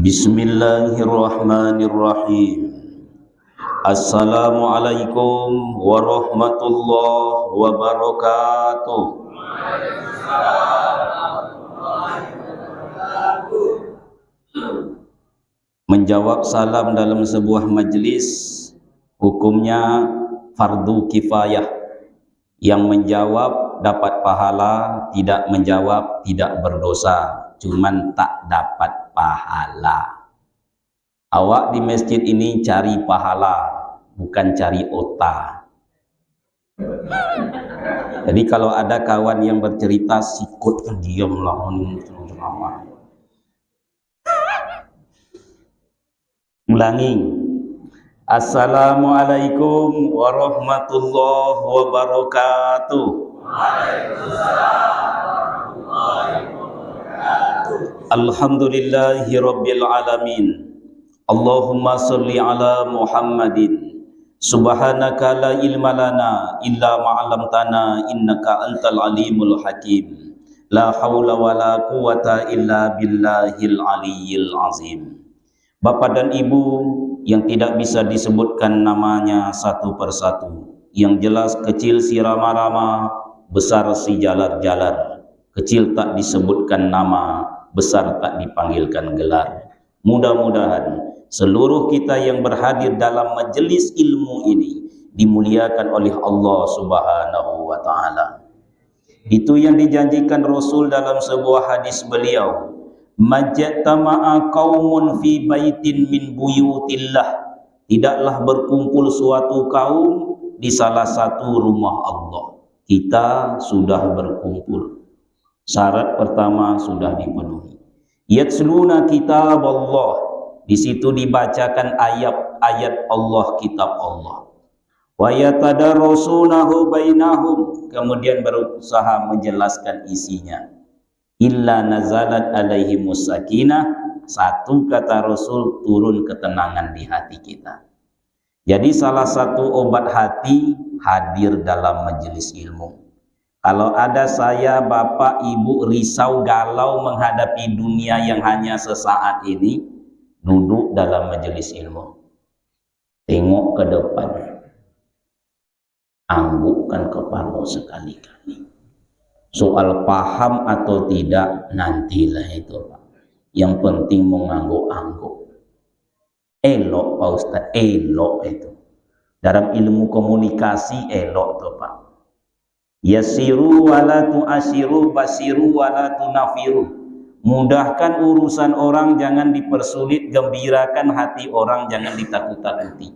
Bismillahirrahmanirrahim. Assalamualaikum warahmatullahi wabarakatuh. Menjawab salam dalam sebuah majlis hukumnya fardu kifayah. Yang menjawab dapat pahala, tidak menjawab tidak berdosa, cuman tak dapat pahala. Awak di masjid ini cari pahala, bukan cari otak. Jadi kalau ada kawan yang bercerita, sikut diamlah. Ulangi. Assalamualaikum warahmatullahi wabarakatuh. Alhamdulillahi rabbil alamin. Allahumma salli ala Muhammadin. Subhanaka la ilma lana illa ma'alamtana innaka antal alimul hakim. La hawla wa la quwata illa billahil aliyyil azim. Bapak dan Ibu yang tidak bisa disebutkan namanya satu persatu, yang jelas kecil si rama-rama, besar si jalar-jalar. Kecil tak disebutkan nama, besar tak dipanggilkan gelar. Mudah-mudahan seluruh kita yang berhadir dalam majelis ilmu ini dimuliakan oleh Allah Subhanahu wa ta'ala. Itu yang dijanjikan Rasul dalam sebuah hadis beliau, majtama'a qaumun fi baitin min buyutillah. Tidaklah berkumpul suatu kaum di salah satu rumah Allah. Kita sudah berkumpul. Syarat pertama sudah dipenuhi. Yatsluna kitab Allah. Di situ dibacakan ayat-ayat Allah, kitab Allah. Wa yatadarrusunahu bainahum. Kemudian berusaha menjelaskan isinya. Illa nazalat alaihimus sakinah. Satu kata Rasul, turun ketenangan di hati kita. Jadi salah satu obat hati hadir dalam majelis ilmu. Kalau ada saya, bapak, ibu risau galau menghadapi dunia yang hanya sesaat ini, duduk dalam majelis ilmu. Tengok ke depan. Anggukkan kepala sekali-kali. Soal paham atau tidak nantilah itu, Pak. Yang penting mengangguk-angguk. Elok, Pak Ustaz, elok itu. Dalam ilmu komunikasi elok tuh, Pak. Yasiru wala tu'asiru, basiru wala tunafiru. Mudahkan urusan orang, jangan dipersulit. Gembirakan hati orang, jangan ditakut-takuti.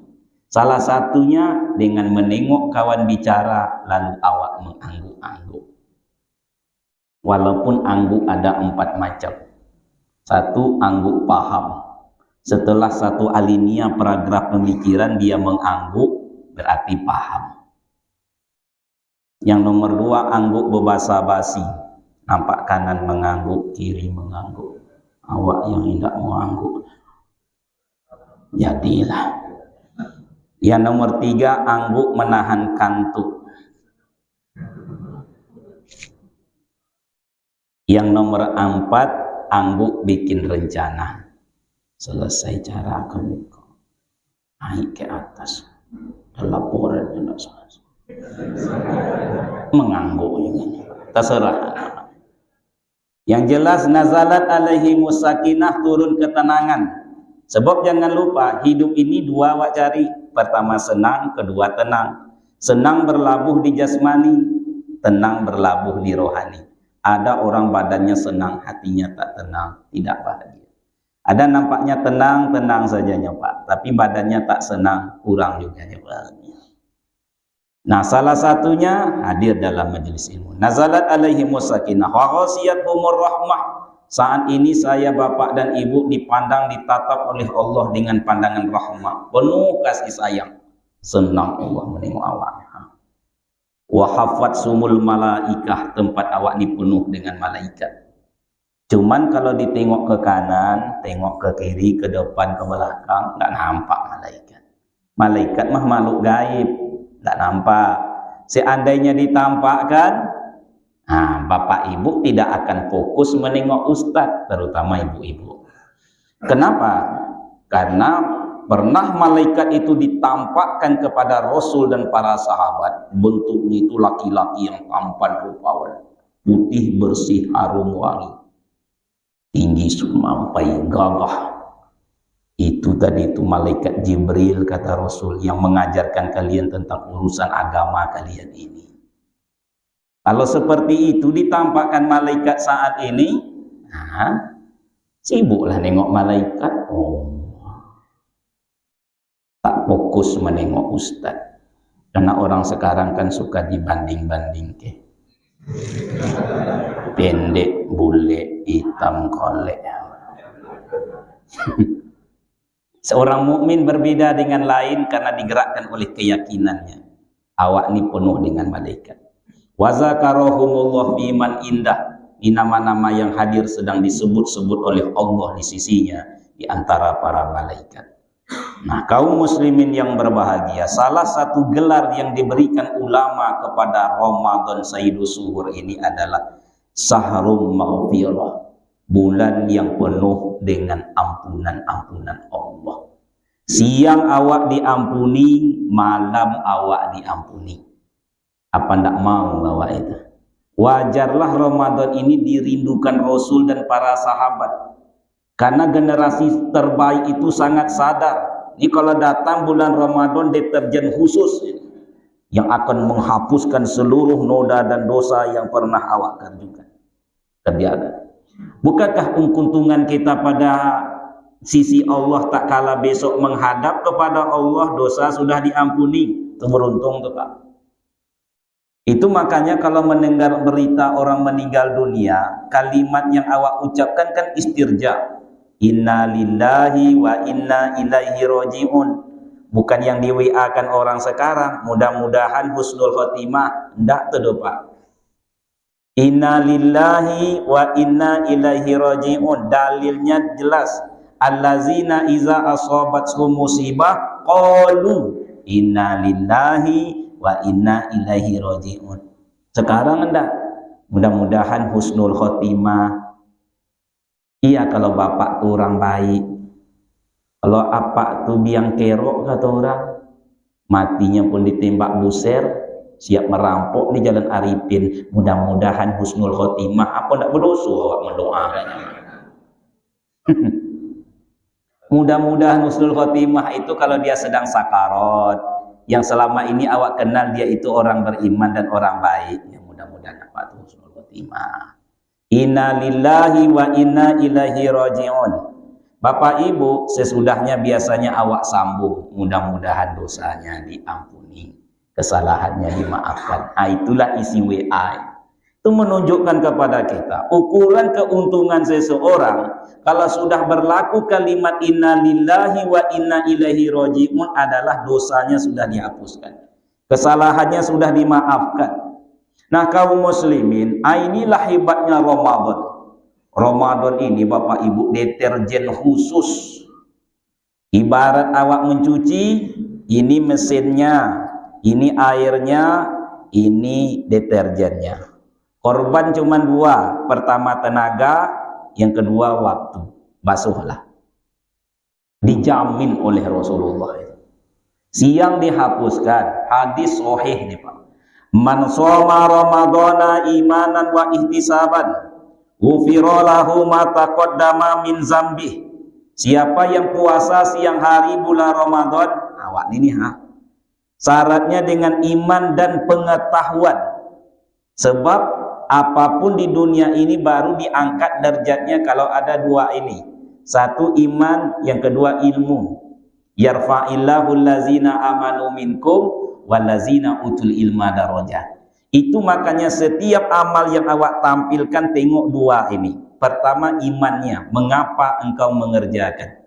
Salah satunya dengan menengok kawan bicara, lalu awak mengangguk-angguk. Walaupun angguk ada 4 macam. Satu, angguk paham. Setelah satu alinea paragraf pemikiran dia mengangguk, berarti paham. Yang nomor 2, angguk berbasa-basi. Nampak kanan mengangguk, kiri mengangguk. Awak yang tidak mau angguk, jadilah. Yang nomor 3, angguk menahan kantuk. Yang nomor 4, angguk bikin rencana. Selesai cara aku naik ke atas, ada laporan yang mengangguk ini. Terserah. Yang jelas nazalat alaihi musakinah, turun ketenangan. Sebab jangan lupa hidup ini 2 awak cari. Pertama senang, kedua tenang. Senang berlabuh di jasmani, tenang berlabuh di rohani. Ada orang badannya senang, hatinya tak tenang, tidak bahagia. Ada nampaknya tenang, tenang sajanya, Pak. Tapi badannya tak senang, kurang juga bahagia. Nah, salah satunya hadir dalam majelis ilmu. Nazalat alaihimus sakinah wa ghasiyatuhumur rahmah. Saat ini saya, bapak dan ibu dipandang, ditatap oleh Allah dengan pandangan rahmah, penuh kasih sayang. Senang Allah menengok awak. Wa hafat sumul malaikah, tempat awak ini penuh dengan malaikat. Cuman kalau ditengok ke kanan, tengok ke kiri, ke depan, ke belakang, nggak nampak malaikat. Malaikat mah makhluk gaib, nggak nampak. Seandainya ditampakkan, bapak ibu tidak akan fokus menengok ustadz, terutama ibu-ibu. Kenapa? Karena pernah malaikat itu ditampakkan kepada Rasul dan para sahabat. Bentuknya itu laki-laki yang tampan rupawan, putih bersih harum wangi, tinggi sampai gagah. Itu tadi itu malaikat Jibril, kata Rasul, yang mengajarkan kalian tentang urusan agama kalian ini. Kalau seperti itu ditampakkan malaikat saat ini, nah, sibuklah nengok malaikat. Tak fokus menengok ustaz. Karena orang sekarang kan suka dibanding-banding ke. Pendek, bule, hitam, kolek. Seorang mukmin berbeda dengan lain karena digerakkan oleh keyakinannya. Awak ini penuh dengan malaikat. Wa zakarahumullah biman indah. Ini nama-nama yang hadir sedang disebut-sebut oleh Allah di sisinya di antara para malaikat. Nah, kaum muslimin yang berbahagia, salah satu gelar yang diberikan ulama kepada Ramadan Sayyidus Suhur ini adalah Sahrum Maghfirah, bulan yang penuh dengan ampunan-ampunan Allah. Siang awak diampuni, malam awak diampuni. Apa ndak mau awak itu? Wajarlah Ramadan ini dirindukan Rasul dan para sahabat. Karena generasi terbaik itu sangat sadar. Ini kalau datang bulan Ramadan, deterjen khusus yang akan menghapuskan seluruh noda dan dosa yang pernah awak kerjakan. Bukankah keuntungan kita pada sisi Allah tak kala besok menghadap kepada Allah, dosa sudah diampuni? Itu beruntung tuh Pak. Itu makanya kalau mendengar berita orang meninggal dunia, kalimat yang awak ucapkan kan istirja. Inna lillahi wa inna ilaihi roji'un. Bukan yang di WA kan orang sekarang, mudah-mudahan husnul khotimah. Ndak tuh Pak. Inna lillahi wa inna ilaihi roji'un. Dalilnya jelas. Allazina iza asobatshum musibah qalu inna lillahi wa inna ilaihi roji'un. Sekarang enggak. Mudah-mudahan husnul khotimah. Iya, kalau bapak tuh orang baik. Kalau apa tuh biang kerok kata orang, matinya pun ditembak buser, siap merampok di Jalan Arifin. Mudah-mudahan husnul khotimah. Apa ndak berdosa awak mendoakan? Mudah-mudahan husnul khotimah itu kalau dia sedang sakarat, yang selama ini awak kenal dia itu orang beriman dan orang baik. Ya, mudah-mudahan apa tuh husnul khotimah. Inna lillahi wa inna ilaihi roji'un. Bapak Ibu, sesudahnya biasanya awak sambung, mudah-mudahan dosanya diampuni, kesalahannya dimaafkan. Itulah isi WA. Itu menunjukkan kepada kita ukuran keuntungan seseorang kalau sudah berlaku kalimat inna lillahi wa inna ilaihi roji'un adalah dosanya sudah dihapuskan, kesalahannya sudah dimaafkan. Nah, kaum muslimin, inilah hebatnya Ramadan. Ramadan ini Bapak Ibu deterjen khusus. Ibarat awak mencuci, ini mesinnya, ini airnya, ini deterjennya. Korban cuma dua, pertama tenaga, yang kedua waktu. Basuhlah. Dijamin oleh Rasulullah. Siang dihapuskan. Hadis sahih nih Pak. Man shoma ramadhana imanan wa ihtisaban ghufira lahu ma taqaddama min zambih. Siapa yang puasa siang hari bulan Ramadan, awak ini syaratnya dengan iman dan pengetahuan. Sebab apapun di dunia ini baru diangkat derajatnya kalau ada dua ini. Satu iman, yang kedua ilmu. Yarfa'illahu allazina amanu minkum walazina utul ilma darajat. Itu makanya setiap amal yang awak tampilkan tengok dua ini. Pertama imannya, mengapa engkau mengerjakan.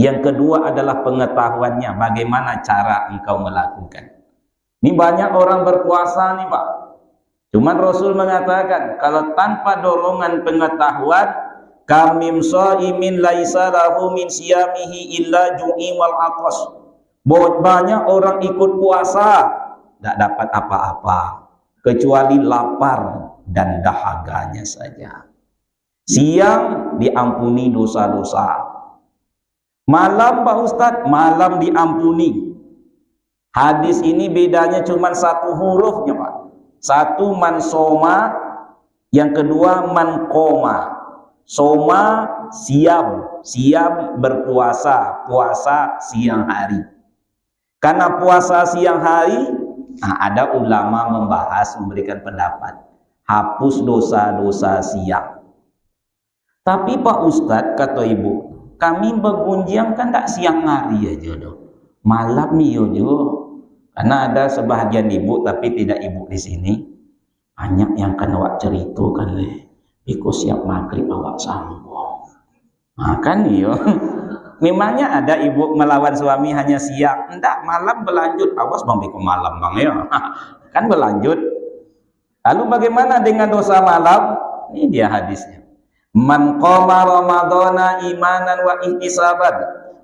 Yang kedua adalah pengetahuannya, bagaimana cara engkau melakukan. Ini banyak orang berpuasa nih Pak. Cuman Rasul mengatakan kalau tanpa dorongan pengetahuan, kamim shaimin laisa lahu min siyamihi illa ju'i wal atas. Banyak orang ikut puasa tidak dapat apa-apa kecuali lapar dan dahaganya saja. Siang diampuni dosa-dosa, Malam Pak Ustadz, malam diampuni. Hadis ini bedanya cuma satu hurufnya Pak. Satu man soma, yang kedua man koma. Soma siam, siam berpuasa, puasa siang hari. Karena puasa siang hari, ada ulama membahas, memberikan pendapat, hapus dosa-dosa siang. Tapi Pak Ustadz, kata ibu, kami bergunjang kan tak siang hari aja doh, malam iyo jo. Karena ada sebahagian ibu, tapi tidak ibu di sini, banyak yang kan awak cerita kan le, ikut siap maghrib awak sambung. Nah kan iyo, memangnya ada ibu melawan suami hanya siang, enggak, malam berlanjut, awas bang ke malam bang ya, kan berlanjut. Lalu bagaimana dengan dosa malam? Ini dia hadisnya. Man qama ramadhana imanan wa ihtisaban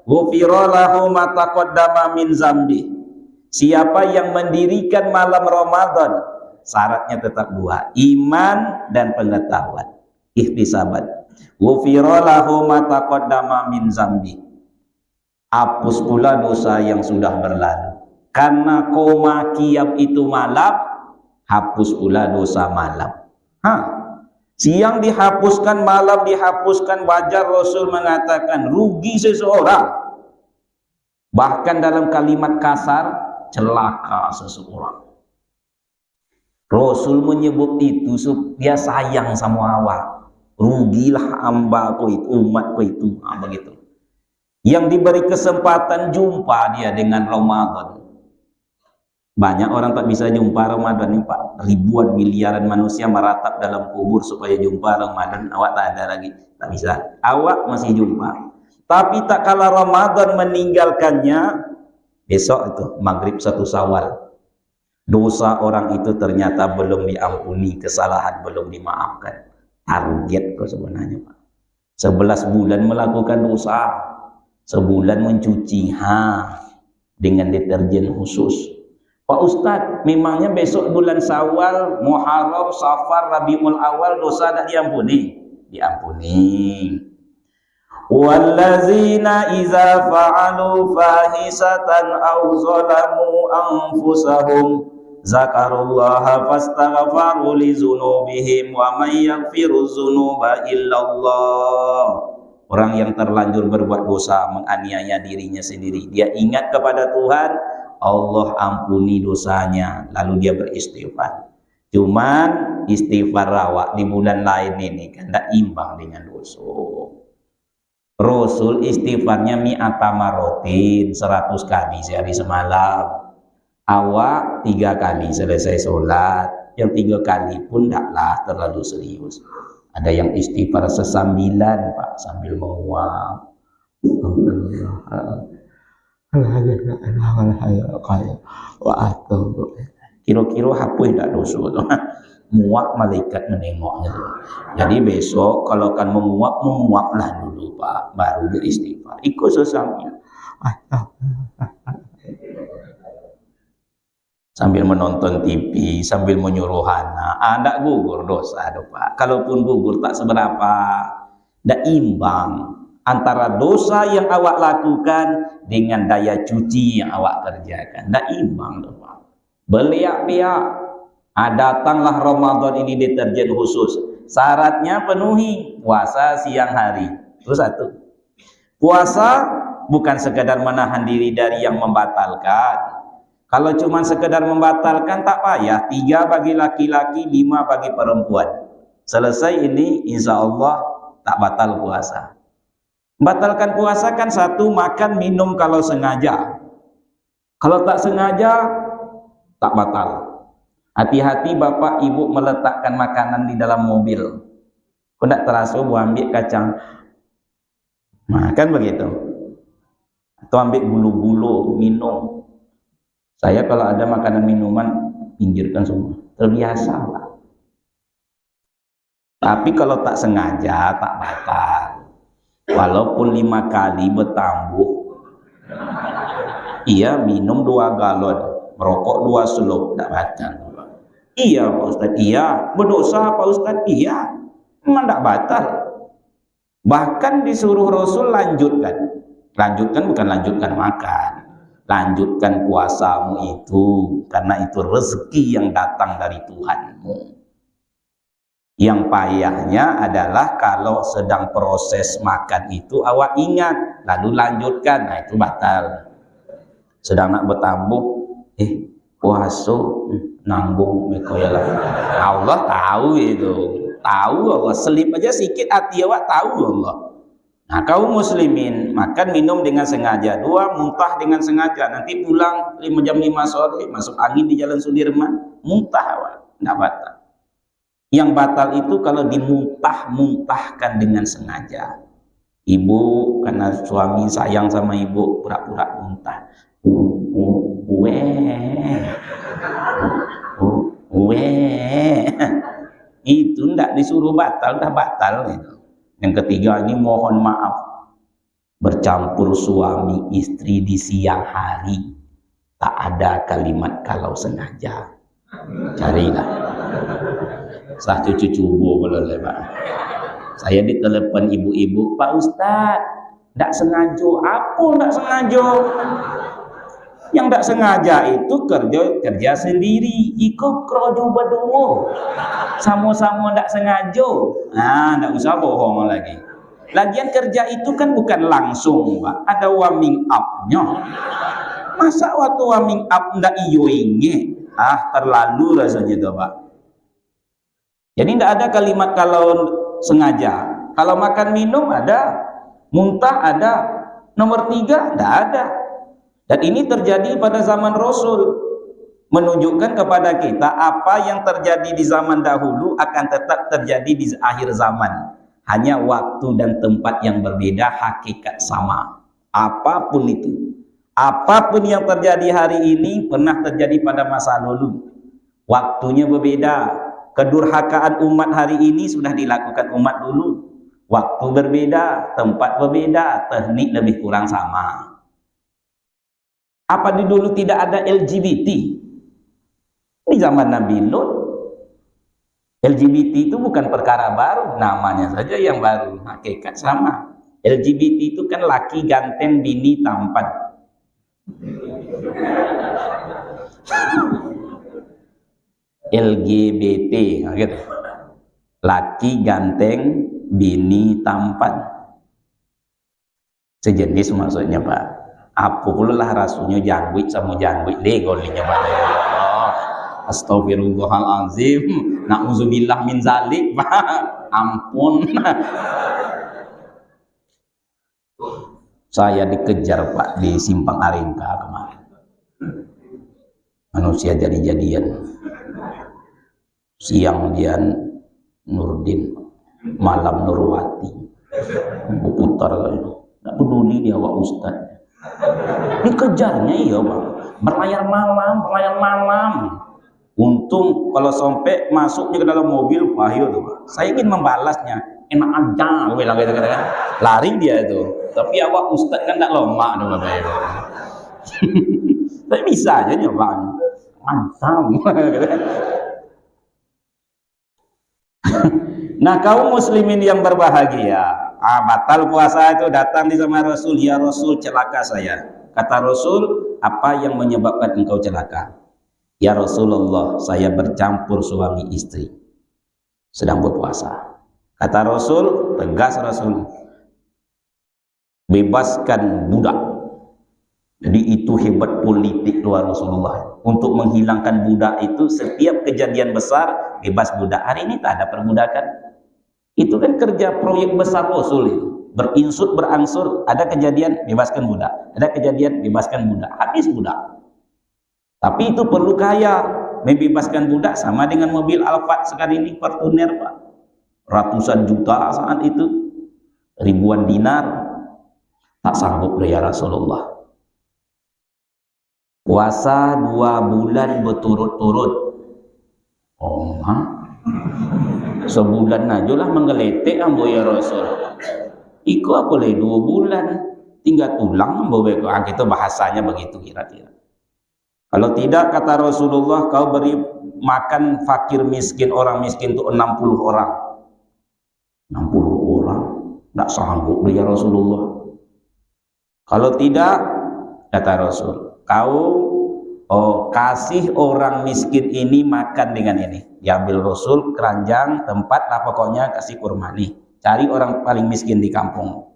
ghufira lahu ma taqaddama min zambi. Siapa yang mendirikan malam Ramadan, syaratnya tetap dua, iman dan pengetahuan, ihtisaban. Ghufira lahu ma taqaddama min zambi. Hapus pula dosa yang sudah berlalu. Karena koma qiyam itu malam, hapus pula dosa malam. Siang dihapuskan, malam dihapuskan, wajar Rasul mengatakan rugi seseorang. Bahkan dalam kalimat kasar, celaka seseorang. Rasul menyebut itu dia sayang sama awak. Rugilah hamba-Ku itu, umat-Ku itu. Begitu. Yang diberi kesempatan jumpa dia dengan Ramadan. Banyak orang tak bisa jumpa Ramadan ini Pak. Ribuan miliaran manusia meratap dalam kubur supaya jumpa Ramadan. Awak tak ada lagi, tak bisa. Awak masih jumpa. Tapi tak kala Ramadan meninggalkannya, besok itu maghrib 1 Syawal. Dosa orang itu ternyata belum diampuni, kesalahan belum dimaafkan. Target kok sebenarnya Pak. 11 bulan melakukan dosa, sebulan mencuci dengan deterjen khusus. Pak Ustadz, memangnya besok bulan Syawal, Muharram, Safar, Rabiul Awal dosa tak diampuni? Diampuni. Wallazina iza fa'alu fahisatan aw zalamu anfusahum zakarullaha fastaghfaru li dzunubihim wa may yaghfiru dzunuba illallah. Orang yang terlanjur berbuat dosa, menganiaya dirinya sendiri, dia ingat kepada Tuhan, Allah ampuni dosanya, lalu dia beristighfar. Cuman istighfar awak di bulan lain ini kan tidak imbang dengan dosa. Rasul istighfarnya mi'ata marotin, 100 kali sehari semalam. Awak 3 kali selesai sholat, yang 3 kali pun tidaklah terlalu serius. Ada yang istighfar sesambilan Pak, sambil menguap. Kira-kira hapus tak dosa tu. Muak malaikat menengoknya. Jadi besok kalau kan menguaplah dulu Pak, baru beristighfar. Ikut sesambil. Sambil menonton TV, sambil menyuruh anak, tak gugur dosa tu Pak. Kalaupun gugur tak seberapa, tak imbang antara dosa yang awak lakukan dengan daya cuci yang awak kerjakan. Tak imbang tu Pak. Beliak-biak. Datanglah Ramadan ini deterjen khusus. Syaratnya penuhi, puasa siang hari. Itu satu. Puasa bukan sekadar menahan diri dari yang membatalkan. Kalau cuma sekedar membatalkan tak payah. 3 bagi laki-laki, 5 bagi perempuan. Selesai ini insya Allah tak batal puasa. Batalkan puasa kan 1, makan minum kalau sengaja. Kalau tak sengaja tak batal. Hati-hati bapak ibu meletakkan makanan di dalam mobil. Kau tak terasa buat ambil kacang. Nah kan begitu. Atau ambil gulu-gulu, minum. Saya kalau ada makanan minuman, pinggirkan semua. Terbiasa Pak. Tapi kalau tak sengaja, tak batal. Walaupun 5 kali bertambuh. Iya minum 2 galon. Merokok 2 selop, tak batal. Iya Pak Ustadz, iya. Berdosa Pak Ustadz, iya. Memang tak batal. Bahkan disuruh Rasul lanjutkan. Lanjutkan bukan lanjutkan makan, lanjutkan puasamu itu, karena itu rezeki yang datang dari Tuhanmu. Yang payahnya adalah kalau sedang proses makan itu awak ingat, lalu lanjutkan, nah itu batal. Sedang nak bertabuh, puasa nanggung mekoyalah. Allah tahu itu, tahu Allah, selip aja sedikit hati awak tahu Allah. Nah, kaum muslimin makan minum dengan sengaja, dua muntah dengan sengaja, nanti pulang 5 jam 5 sore masuk angin di Jalan Sudirman, muntah awak, tidak batal. Yang batal itu kalau dimuntah-muntahkan dengan sengaja. Ibu karena suami sayang sama ibu pura-pura muntah. Itu tidak disuruh batal, dah batal itu. Yang ketiga ini mohon maaf, bercampur suami istri di siang hari, tak ada kalimat kalau sengaja. Carilah. Sah cucu cubu kalau lebar. Saya ditelepon ibu-ibu, Pak Ustaz, tidak sengaja. Apa tidak sengaja? Yang tidak sengaja itu kerja sendiri. Ikut kerja berdua. Sama-sama tidak sengaja. Nah, tidak usah bohong lagi. Lagian kerja itu kan bukan langsung, Pak. Ada warming up-nya. Masa waktu warming up tidak iyo inge? Terlalu rasanya itu, Pak. Jadi tidak ada kalimat kalau sengaja. Kalau makan minum ada, muntah ada, nomor 3 tidak ada. Dan ini terjadi pada zaman Rasul, menunjukkan kepada kita apa yang terjadi di zaman dahulu akan tetap terjadi di akhir zaman. Hanya waktu dan tempat yang berbeda, hakikat sama. Apapun itu, apapun yang terjadi hari ini pernah terjadi pada masa lalu. Waktunya berbeda. Kedurhakaan umat hari ini sudah dilakukan umat dulu. Waktu berbeda, tempat berbeda, teknik lebih kurang sama. Apa di dulu tidak ada LGBT? Di zaman Nabi Lut, LGBT itu bukan perkara baru, namanya saja yang baru, hakikat sama. LGBT itu kan laki ganteng, bini tampan. LGBT, gitu. Laki ganteng, bini tampan. Sejenis maksudnya, Pak. Apa pula lah rasanya jangwit sama jangwit legolinya, Pak. Astagfirullahalazim. Na'udzubillah min zalik, Pak. Ampun. Saya dikejar, Pak, di Simpang Aringka kemarin. Manusia jadi-jadian. Siang Dian Nurdin, malam Nurwati, putar nggak peduli dia Pak Ustaz. Dikejarnya iya Pak, berlayar malam. Untung kalau sampai masuknya ke dalam mobil, wahyu tuh Pak. Saya ingin membalasnya, enak aja, bilang gitu kan. Lari dia itu. Tapi awak Ustaz kan nggak lama tuh Bapak Ibu. Tapi bisa aja nyoba, mantap. Nah, kaum muslimin yang berbahagia, batal puasa itu datang di zaman Rasul. Ya Rasul, celaka saya. Kata Rasul, apa yang menyebabkan engkau celaka? Ya Rasulullah, saya bercampur suami istri sedang berpuasa. Kata Rasul, tegas Rasul, bebaskan budak. Jadi itu hebat politik luar Rasulullah. Untuk menghilangkan budak itu, setiap kejadian besar bebas budak. Hari ini tak ada perbudakan. Itu kan kerja proyek besar Rasul itu. Berinsut berangsur, ada kejadian bebaskan budak, ada kejadian bebaskan budak, habis budak. Tapi itu perlu kaya. Membebaskan budak sama dengan mobil Alphard sekali ini, Fortuner, Pak. Ratusan juta saat itu, ribuan dinar. Tak sanggup ya Rasulullah. Puasa 2 bulan berturut-turut. Oh, sebulan aja lah menggeletek ambo ya Rasul. Iku apa boleh 2 bulan tinggal tulang ambo beko. Itu bahasanya begitu kira-kira. Kalau tidak, kata Rasulullah, kau beri makan fakir miskin, orang miskin itu 60 orang. 60 orang. Tak sanggup ya Rasulullah. Kalau tidak, kata Rasul, kau kasih orang miskin ini makan dengan ini. Diambil Rasul keranjang, tempat lah pokoknya, kasih kurma nih. Cari orang paling miskin di kampung.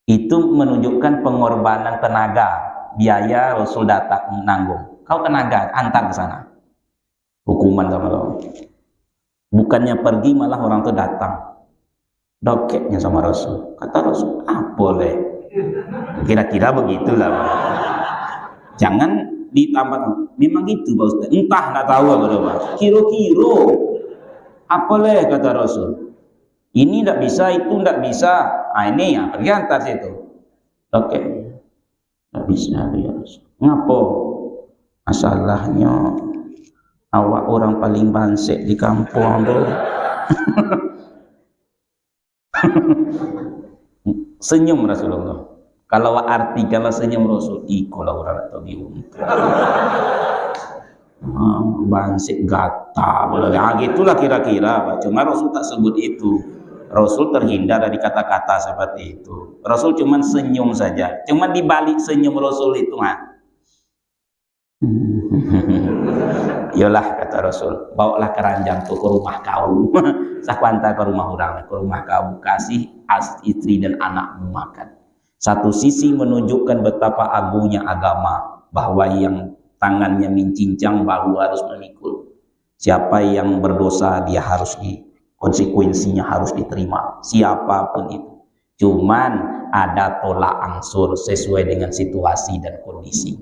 Itu menunjukkan pengorbanan tenaga, biaya Rasul datang nanggung. Kau tenaga, antar ke sana. Hukuman sama kau. Bukannya pergi, malah orang itu datang. Doketnya sama Rasul. Kata Rasul, boleh. Kira-kira begitulah. Jangan ditambah, memang gitu Pak Ustaz. Entah, nggak tahu apa. Kiro-kiro. Boleh, kata Rasul. Ini tidak bisa, itu tidak bisa. Ini ya, pergi antar situ. Oke. Tidak bisa, ya Rasul. Ngapo? Masalahnya awak orang paling bansek di kampung tuh. Senyum Rasulullah. Kalau arti kalau senyum Rasul, ikolah orang atau diuntung. Bansek gata, gitulah kira-kira. Cuma Rasul tak sebut itu. Rasul terhindar dari kata-kata seperti itu. Rasul cuma senyum saja. Cuma dibalik senyum Rasul itu Yolah, kata Rasul, bawalah keranjang tuh ke rumah kau. Sakwanta ke rumah orang, ke rumah kau, kasih istri dan anakmu makan. Satu sisi menunjukkan betapa agungnya agama, bahwa yang tangannya mencincang bahu harus memikul. Siapa yang berdosa dia harus konsekuensinya harus diterima, siapapun itu. Cuman ada tolak angsur sesuai dengan situasi dan kondisi.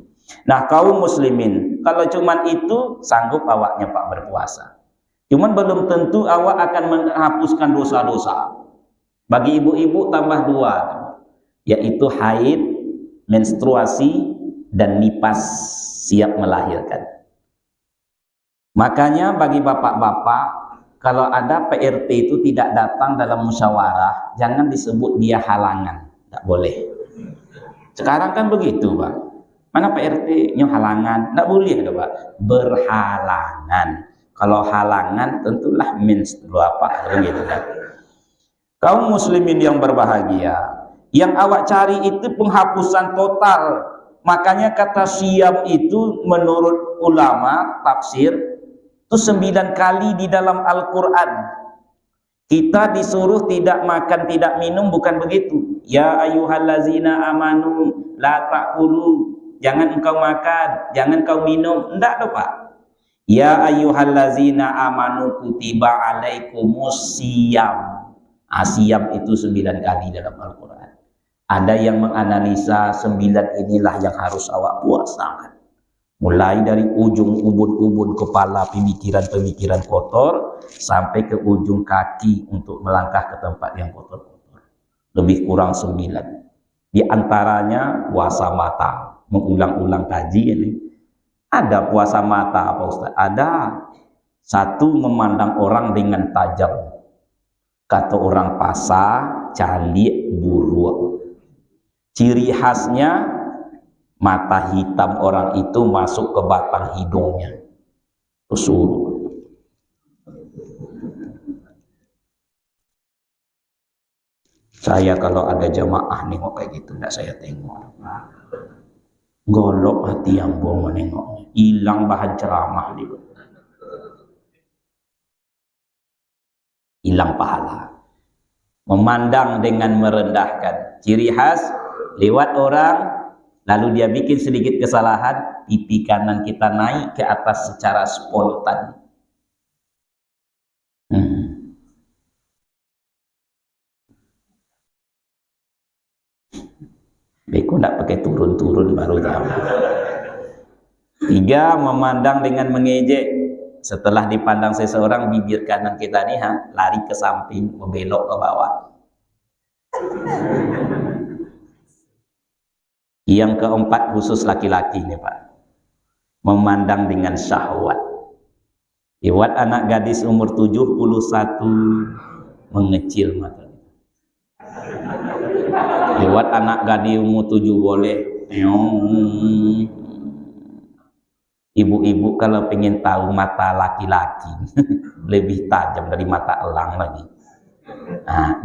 Nah, kaum muslimin, kalau cuman itu sanggup awaknya Pak berpuasa. Cuman belum tentu awak akan menghapuskan dosa-dosa. Bagi ibu-ibu tambah 2, yaitu haid, menstruasi, dan nifas siap melahirkan. Makanya bagi bapak-bapak, kalau ada PRT itu tidak datang dalam musyawarah, jangan disebut dia halangan, tidak boleh. Sekarang kan begitu Pak. Mana PRT-nya halangan? Tidak boleh ada Pak. Berhalangan. Kalau halangan tentulah menstruasi gitu kan. Kaum muslimin yang berbahagia, yang awak cari itu penghapusan total. Makanya kata siam itu menurut ulama tafsir itu 9 kali di dalam Al-Quran. Kita disuruh tidak makan, tidak minum, bukan begitu. Ya ayyuhallazina amanu la ta'kulu. Jangan engkau makan, jangan kau minum. Enggak loh Pak. Ya ayyuhallazina amanu kutiba alaikumus siyam. Siyam itu 9 kali dalam Al-Quran. Ada yang menganalisa 9 inilah yang harus awak puasakan. Mulai dari ujung ubun-ubun kepala pemikiran-pemikiran kotor sampai ke ujung kaki untuk melangkah ke tempat yang kotor-kotor. Lebih kurang 9. Di antaranya puasa mata. Mengulang-ulang kaji ini. Ada puasa mata apa Ustaz? Ada. 1, memandang orang dengan tajam. Kata orang Pasar, calik buruk. Ciri khasnya mata hitam orang itu masuk ke batang hidungnya. Suruh. Saya kalau ada jamaah nengok kayak gitu, enggak saya tengok. Golok hati yang bohong menengoknya, hilang bahan ceramah dia, hilang pahala. Memandang dengan merendahkan, ciri khas lewat orang lalu dia bikin sedikit kesalahan, pipi kanan kita naik ke atas secara spontan. Beko tidak pakai turun-turun baru tahu. 3, memandang dengan mengejek. Setelah dipandang seseorang, bibir kanan kita nih lari ke samping, membelok ke bawah. Yang keempat khusus laki-laki nih Pak. Memandang dengan syahwat. Lewat anak gadis umur 71 mengecil mata. Lewat anak gadis umur 7 boleh. Ibu-ibu kalau pengen tahu mata laki-laki lebih tajam dari mata elang lagi.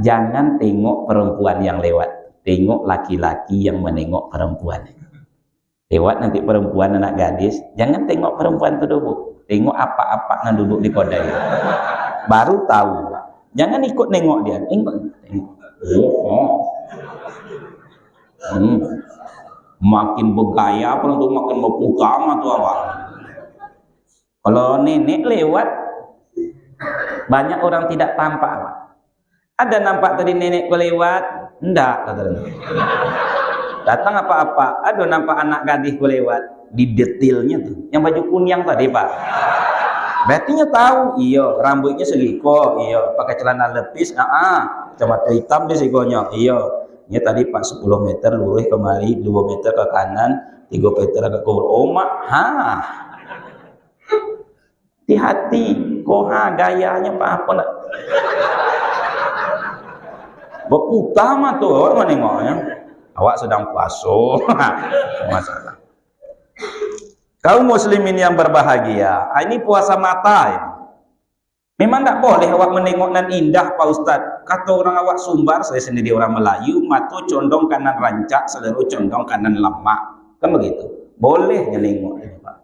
Jangan tengok perempuan yang lewat. tengok laki-laki yang menengok perempuan. Lewat nanti perempuan anak gadis, jangan tengok perempuan tu duduk, tengok apa-apa yang duduk di kodai. Baru tahu. Jangan ikut nengok dia. Tengok. Makin bergaya apa tu, makin berpukam atau apa. Kalau nenek lewat, banyak orang tidak tampak, Pak. Ada nampak tadi nenek ku lewat? Enggak, katanya. Datang apa-apa, ada nampak anak gadis ku lewat. Di detailnya tuh, yang baju kuning tadi, Pak. Berarti tahu, iya, rambutnya segiko, iya, pakai celana lepis, kacamata hitam di sikonya, iya. Ini tadi Pak 10 meter lurus kemari, 2 meter ke kanan, 3 meter ke kiri. Oh, mak, hati-hati, gayanya Pak apa nak? Berutama tuh orang menengoknya. Awak sedang puasa. Masalah. Kaum muslimin yang berbahagia, ini puasa mata ini. Memang tak boleh awak menengok nan indah Pak Ustaz. Kata orang awak Sumbar, saya sendiri orang Melayu, mata condong kanan rancak, seleru condong kanan lemak. Kan begitu. Boleh menengok ini, Pak.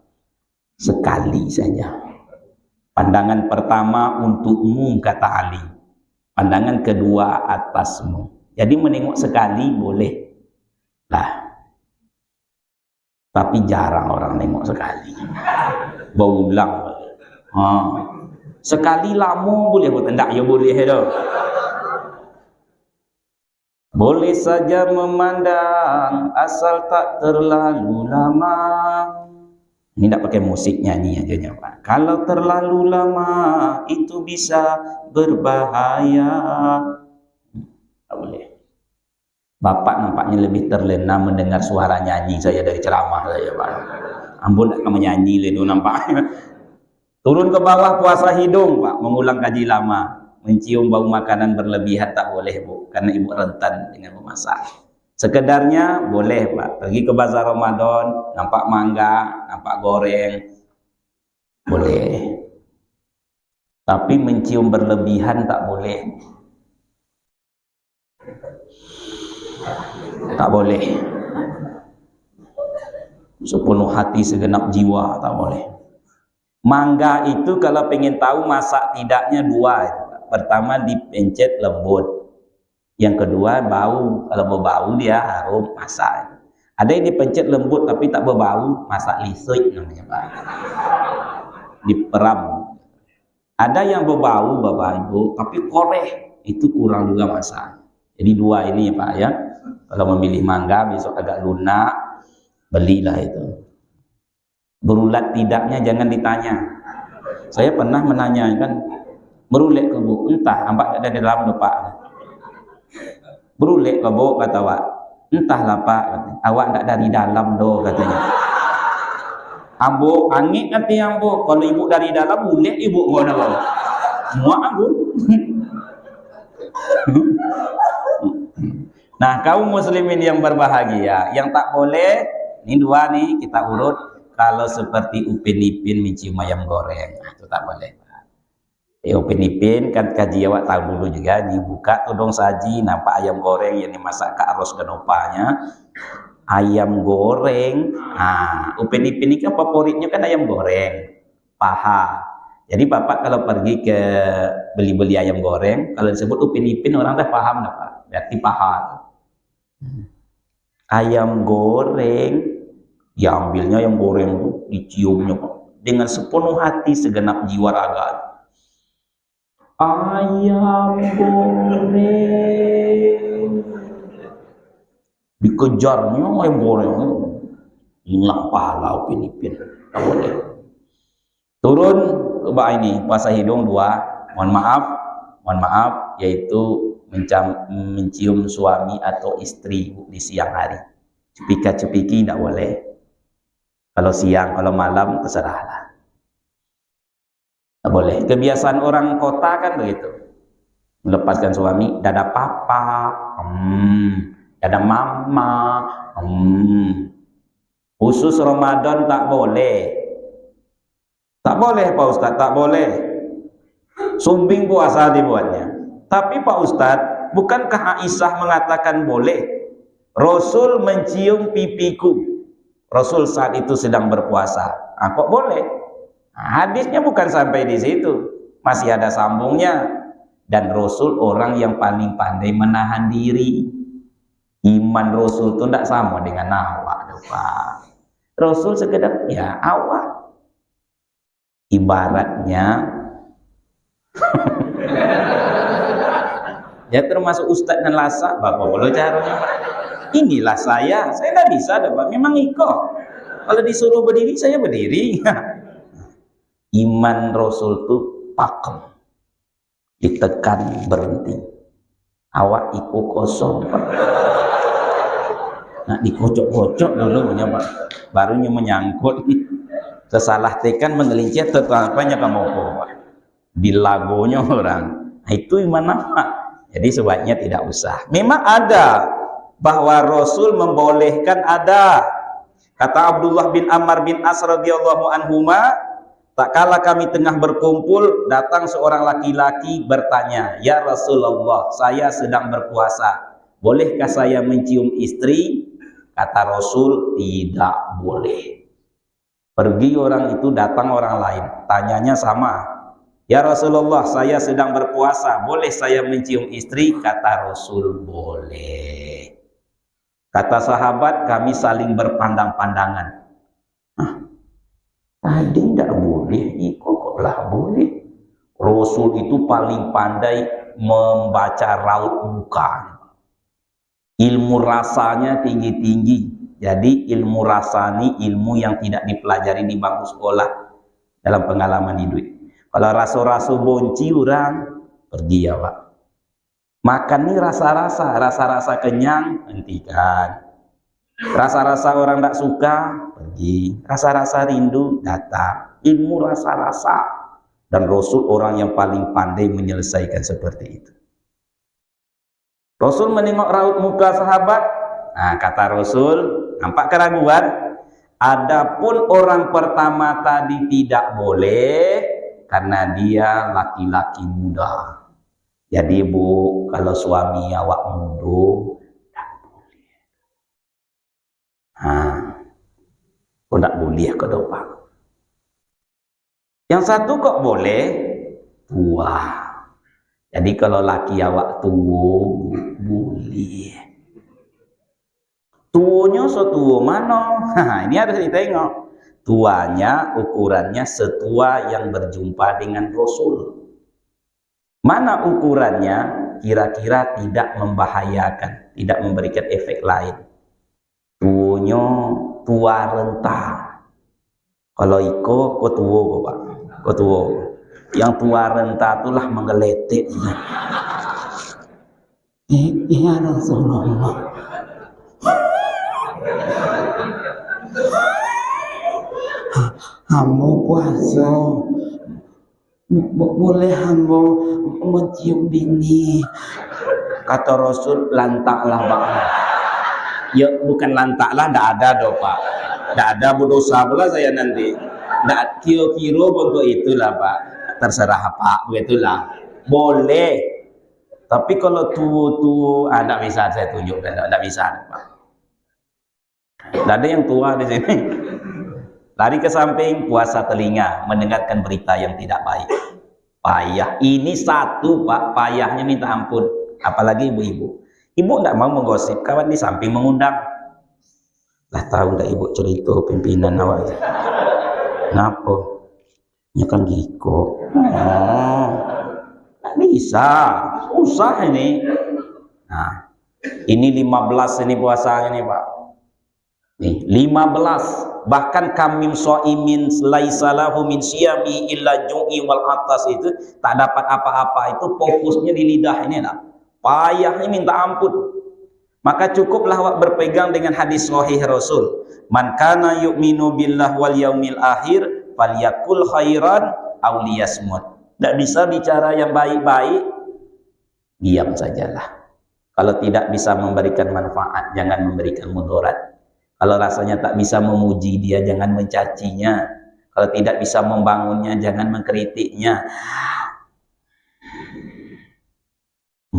Sekali saja. Pandangan pertama untukmu, kata Ali. Pandangan kedua atasmu. Jadi menengok sekali boleh. Lah. Tapi jarang orang nengok sekali. Berulang. Sekali lama boleh buat enggak? Ya boleh dah. Boleh saja memandang asal tak terlalu lama. Ini tak pakai musik nyanyi aja Pak. Kalau terlalu lama itu bisa berbahaya. Tak boleh. Bapak nampaknya lebih terlena mendengar suara nyanyi saya dari ceramah saya, Pak. Ampun tak menyanyi ledo nampaknya. Turun ke bawah puasa hidung, Pak, mengulang kaji lama. Mencium bau makanan berlebihan tak boleh, Bu, karena ibu rentan dengan memasak. Sekedarnya boleh, Pak. Pergi ke bazar Ramadan, nampak mangga, nampak goreng, boleh. Tapi mencium berlebihan tak boleh. Tak boleh. Sepenuh hati segenap jiwa tak boleh. Mangga itu kalau pengen tahu masak tidaknya dua. Pertama dipencet lembut. Yang kedua bau. Kalau berbau dia harum, masak. Ada yang dipencet lembut tapi tak berbau, masak lisik namanya, Pak. Diperam. Ada yang berbau Bapak Ibu tapi koreh, itu kurang juga masak. Jadi dua ini ya Pak ya. Kalau memilih mangga besok agak lunak, belilah itu. Berulat tidaknya jangan ditanya. Saya pernah menanyakan, berulet ke Bu? Entah, ampak ada di dalam Pak. Berulet ke Bu? Kata awak. Entahlah Pak, awak tak dari dalam do katanya. Ambo angin nanti ambo. Kalau ibu dari dalam, ulet ibu mana Pak? Muak aku. Nah, kaum muslimin yang berbahagia, yang tak boleh, ini dua nih kita urut. Kalau seperti Upin Ipin mencium ayam goreng, itu tak boleh. Upin Ipin kan kaji awak tahu dulu juga, dibuka tudung saji, nampak ayam goreng yang dimasak ke arus genopanya. Ayam goreng, Upin Ipin ini kan favoritnya kan ayam goreng, paha. Jadi Bapak kalau pergi ke beli-beli ayam goreng, kalau disebut Upin Ipin orang dah paham dah Pak, berarti paha. Ayam goreng, ya ambilnya yang goreng itu, diciumnya Pak, dengan sepenuh hati segenap jiwa raga. Ayam goreng, dikejarnya ayam goreng, hilang pahala Upin Ipin. Tak boleh. Turun ke bawah ini puasa hidung dua. Mohon maaf, yaitu mencium suami atau istri di siang hari. Cepika-cepiki tidak boleh. Kalau siang, kalau malam terserahlah. Tak boleh. Kebiasaan orang kota kan begitu. Melepaskan suami, dada papa, dada mama, khusus Ramadan tak boleh. Tak boleh Pak Ustaz, tak boleh. Sumbing puasa dibuatnya. Tapi Pak Ustaz, bukankah Aisyah mengatakan boleh? Rasul mencium pipiku. Rasul saat itu sedang berpuasa. Kok boleh? Hadisnya bukan sampai di situ, masih ada sambungnya. Dan Rasul orang yang paling pandai menahan diri. Iman Rasul itu tidak sama dengan awak, Pak. Rasul sekedar ya awak. Ibaratnya ya termasuk ustaz dan lasa, Bapak boleh caranya. Inilah saya tidak bisa, Pak. Memang ikut. Kalau disuruh berdiri, saya berdiri. Iman Rasul itu pakem, ditekan berhenti. Awak ikut kosong, Pak. Nah, dikocok-kocok dulu, Pak. Barunya menyangkut. Sesalah tekan menggelincir tetapnya kamu, Pak. Bilagonya orang. Nah, itu iman apa? Jadi sebaiknya tidak usah. Memang ada bahwa Rasul membolehkan, ada. Kata Abdullah bin Ammar bin As radhiyallahu anhuma, tak kala kami tengah berkumpul, datang seorang laki-laki bertanya, "Ya Rasulullah, saya sedang berpuasa. Bolehkah saya mencium istri?" Kata Rasul, "Tidak boleh." Pergi orang itu, datang orang lain, tanyanya sama. "Ya Rasulullah, saya sedang berpuasa. Boleh saya mencium istri?" Kata Rasul, "Boleh." Kata sahabat, kami saling berpandang-pandangan. Tadi tidak boleh, koklah boleh. Rasul itu paling pandai membaca raut muka. Ilmu rasanya tinggi-tinggi. Jadi ilmu rasa ini ilmu yang tidak dipelajari di bangku sekolah dalam pengalaman hidup. Kalau rasu-rasu bonci orang, pergi ya Pak. Makan ini rasa-rasa kenyang, hentikan. Rasa-rasa orang tak suka, pergi. Rasa-rasa rindu, datang. Ilmu rasa-rasa. Dan Rasul orang yang paling pandai menyelesaikan seperti itu. Rasul menengok raut muka sahabat. Nah, kata Rasul, nampak keraguan. Adapun orang pertama tadi tidak boleh karena dia laki-laki muda. Jadi Bu, kalau suami awak muda, tak boleh. Kok tak boleh ke depan. Yang satu kok boleh, tua. Jadi kalau laki awak tua, boleh. Tuanya setua mana? Ini harus ditengok. Tuanya ukurannya setua yang berjumpa dengan Rasul. Mana ukurannya kira-kira tidak membahayakan, tidak memberikan efek lain. Tuanya tua renta. Kalau iko tua Pak, tua. Yang tua renta itulah menggeletik. Ya Rasulullah. Hamba puasa. Boleh hamba mencium bini. Kata Rasul, lantaklah Pak. Ya bukan lantaklah, tidak ada doh Pak. Tidak ada berdosa pula saya nanti. Tidak kira-kira untuk itulah Pak. Terserah Pak, begitulah. Boleh. Tapi kalau tua-tua, tidak bisa saya tunjukkan, tidak bisa Pak. Tidak ada yang tua di sini. Lari ke samping, puasa telinga, mendengarkan berita yang tidak baik. Payah. Ini satu Pak, payahnya minta ampun. Apalagi ibu-ibu. Ibu tidak mau menggosip, kawan di samping mengundang. Lah tahu tidak ibu cerita pimpinan awak. Kenapa? Ya kan Giko. Tak bisa. Susah ini. Nah, ini 15 ini puasanya nih Pak. Nih, 15. Bahkan kamim so'imin laisalahu min siyami illa ju'i wal atas itu tak dapat apa-apa, itu fokusnya di lidah ini lah. Payahnya minta ampun. Maka cukuplah awak berpegang dengan hadis sahih Rasul. Man kana yu'minu billah wal yaumil akhir falyakul khairan aw liyasmut. Tidak bisa bicara yang baik-baik, diam sajalah. Kalau tidak bisa memberikan manfaat, jangan memberikan mudarat. Kalau rasanya tak bisa memuji dia, jangan mencacinya. Kalau tidak bisa membangunnya, jangan mengkritiknya.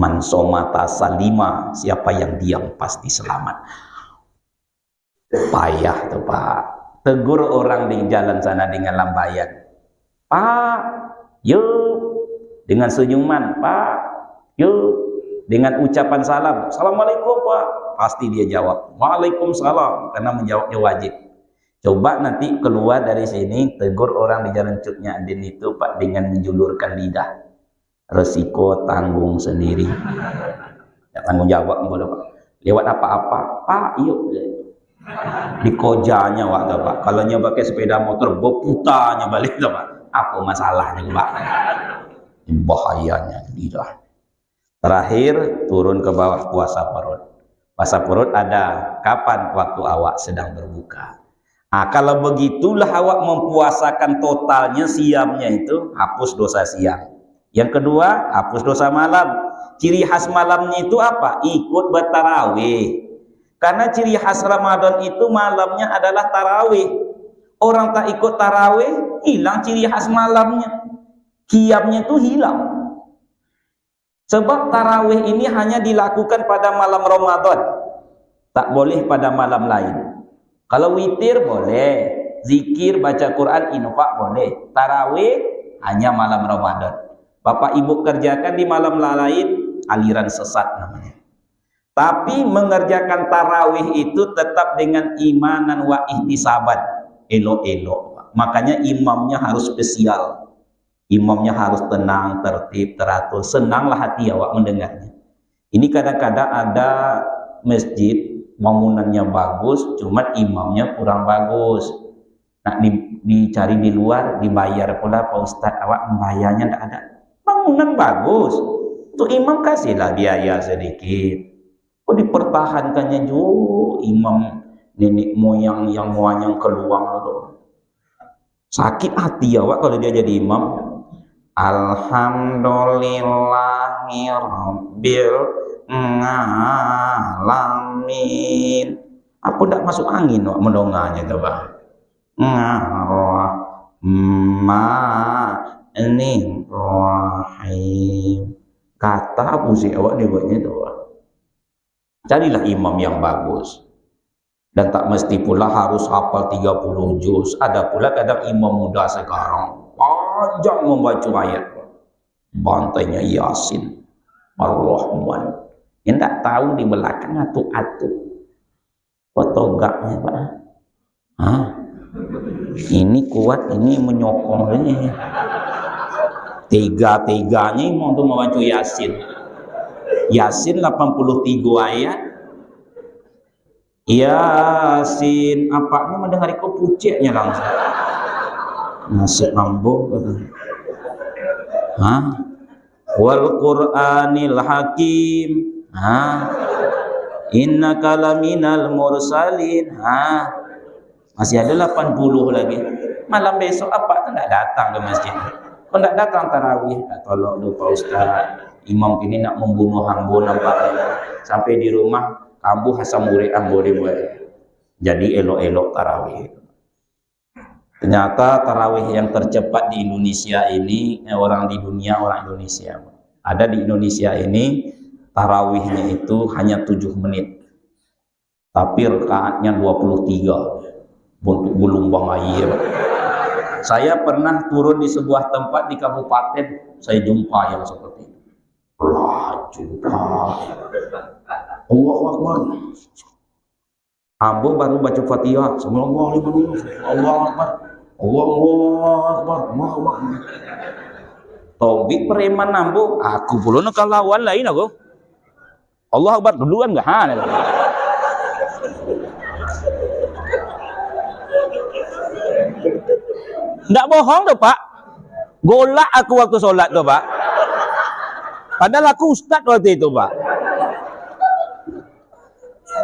Man somata salima, siapa yang diam pasti selamat. Payah tuh Pak. Tegur orang di jalan sana dengan lambayan. Pak, yuk. Dengan senyuman, Pak, yuk. Dengan ucapan salam. Assalamualaikum Pak. Pasti dia jawab. Waalaikumsalam. Karena menjawabnya wajib. Coba nanti keluar dari sini, tegur orang di jalan Cutnya Adin itu Pak dengan menjulurkan lidah. Resiko tanggung sendiri. Ya, tanggung jawab boleh Pak. Lewat apa-apa, Pak, yuk. Di kojanya waktu Pak. Kalau nya pakai sepeda motor, boputanya balik tuh Pak. Apa masalahnya Pak? Bahayanya lidah. Terakhir turun ke bawah puasa perut. Puasa perut ada kapan? Waktu awak sedang berbuka. Nah, kalau begitulah awak mempuasakan totalnya, siamnya itu hapus dosa siang. Yang kedua, hapus dosa malam. Ciri khas malamnya itu apa? Ikut bertarawih. Karena ciri khas Ramadan itu malamnya adalah tarawih. Orang tak ikut tarawih, hilang ciri khas malamnya. Qiyamnya itu hilang. Sebab tarawih ini hanya dilakukan pada malam Ramadan. Tak boleh pada malam lain. Kalau witir boleh, zikir, baca Quran, infak boleh. Tarawih hanya malam Ramadan. Bapak Ibu kerjakan di malam lain, aliran sesat namanya. Tapi mengerjakan tarawih itu tetap dengan imanan wa ihtisaban, elok-elok. Makanya imamnya harus spesial. Imamnya harus tenang, tertib, teratur. Senanglah hati awak mendengarnya. Ini kadang-kadang ada masjid bangunannya bagus, cuma imamnya kurang bagus. Nah, dicari di luar, dibayar pula Pak Ustadz, awak membayarnya tidak ada. Bangunan bagus, untuk imam kasihlah biaya sedikit. Kok dipertahankannya juga imam nenek moyang yang keluar loh. Sakit hati awak kalau dia jadi imam. Alhamdulillahirabbil alamin. Apa tidak masuk angin wak mendonganya itu Pak? Rahim. Kata apa sih awak dibuatnya itu Pak? Carilah imam yang bagus. Dan tak mesti pula harus hafal 30 juz. Ada pula kadang imam muda sekarang panjang membaca ayat. Bantainya Yasin, Ar-Rahman. Yang tak tahu di belakang atu-atu. Potogaknya Pak. Hah? Ini kuat, ini menyokong ini. Tiga-tiganya imam untuk membaca Yasin. Yasin 83 ayat. Yasin, apa ini mendengar kau puceknya langsung. Nasib nambung. Hah? Wal Qur'anil Hakim. Hah? Innaka laminal mursalin. Hah? Masih ada 80 lagi. Malam besok apa tu nak datang ke masjid? Kau nak datang tarawih? Tolong lu Pak Ustaz. Imam ini nak membunuh hamba nampaknya. Sampai di rumah kambuh asam urat boleh buat. Jadi elok-elok tarawih. Ternyata tarawih yang tercepat di Indonesia ini, orang di dunia, orang Indonesia. Ada di Indonesia ini, tarawihnya itu hanya 7 menit. Tapi rakaatnya 23. Untuk gelombang air. Saya pernah turun di sebuah tempat di kabupaten, saya jumpa yang seperti itu. Allahu Akbar. Ambo baru baca Fatihah. Allahu Akbar. Allahu Akbar. Allahu Akbar. Tobik preman ambo, aku pula nak lawan lain aku. Allahu Akbar duluan enggak? Ha. Enggak bohong tuh Pak. Golak aku waktu sholat tuh Pak. Padahal aku ustaz waktu itu Pak.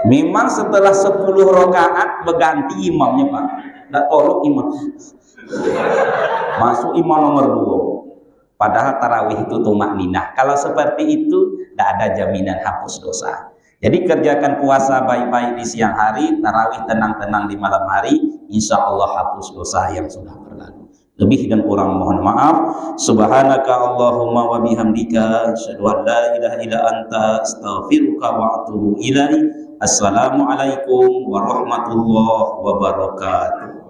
Memang setelah 10 rakaat berganti imamnya Pak. Enggak tolong imam. Masuk imam nomor 2. Padahal tarawih itu tumakninah. Kalau seperti itu tidak ada jaminan hapus dosa. Jadi kerjakan puasa baik-baik di siang hari, tarawih tenang-tenang di malam hari, insya Allah hapus dosa yang sudah berlalu. Lebih dan kurang mohon maaf. Subhanaka Allahumma wa bihamdika asyhadu an la ilaha illa anta astaghfiruka wa atubu ilaik. Assalamualaikum warahmatullahi wabarakatuh.